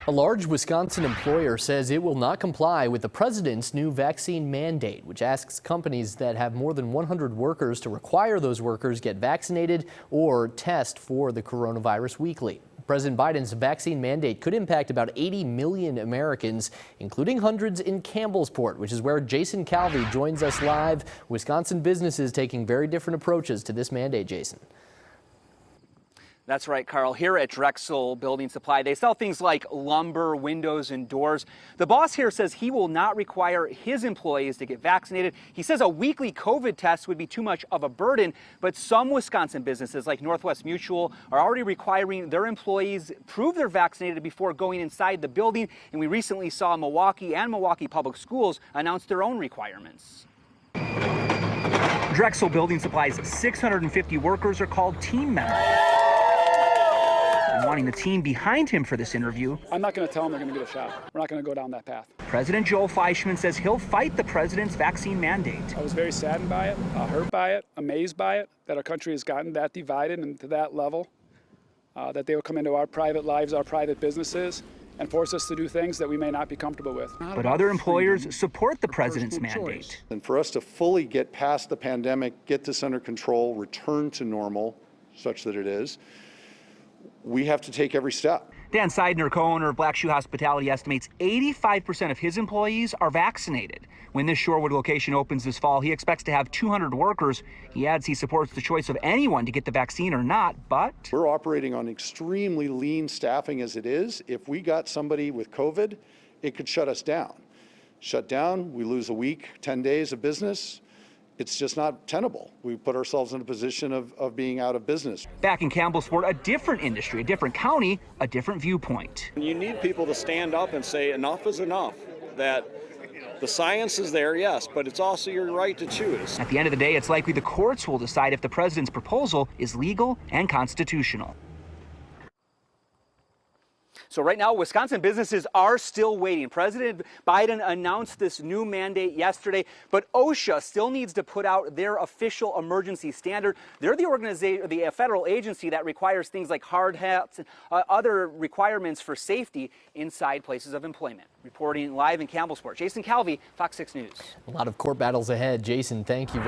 A large Wisconsin employer says it will not comply with the president's new vaccine mandate, which asks companies that have more than 100 workers to require those workers get vaccinated or test for the coronavirus weekly. President Biden's vaccine mandate could impact about 80 million Americans, including hundreds in Campbellsport, which is where Jason Calvi joins us live. Wisconsin businesses taking very different approaches to this mandate, Jason. That's right, Carl. Here at Drexel Building Supply, they sell things like lumber, windows, and doors. The boss here says he will not require his employees to get vaccinated. He says a weekly COVID test would be too much of a burden, but some Wisconsin businesses like Northwest Mutual are already requiring their employees prove they're vaccinated before going inside the building. And we recently saw Milwaukee and Milwaukee Public Schools announce their own requirements. Drexel Building Supply's 650 workers are called team members. Wanting the team behind him for this interview. I'm not going to tell them they're going to get a shot. We're not going to go down that path. President Joel Fleischman says he'll fight the president's vaccine mandate. I was very saddened by it, hurt by it, amazed by it, that our country has gotten that divided and to that level, that they will come into our private lives, our private businesses, and force us to do things that we may not be comfortable with. But other employers support the president's mandate. And for us to fully get past the pandemic, get this under control, return to normal, such that it is, we have to take every step. Dan Seidner, co-owner of Black Shoe Hospitality, estimates 85% of his employees are vaccinated. When this Shorewood location opens this fall, he expects to have 200 workers. He adds he supports the choice of anyone to get the vaccine or not, but we're operating on extremely lean staffing as it is. If we got somebody with COVID, it could shut us down. Shut down, we lose a week, 10 days of business. It's just not tenable. We put ourselves in a position of being out of business. Back in Campbellsport, a different industry, a different county, a different viewpoint. You need people to stand up and say enough is enough, that the science is there, yes, but it's also your right to choose. At the end of the day, it's likely the courts will decide if the president's proposal is legal and constitutional. So right now, Wisconsin businesses are still waiting. President Biden announced this new mandate yesterday, but OSHA still needs to put out their official emergency standard. They're the federal agency that requires things like hard hats and other requirements for safety inside places of employment. Reporting live in Campbellsport, Jason Calvi, Fox 6 News. A lot of court battles ahead. Jason, thank you very much.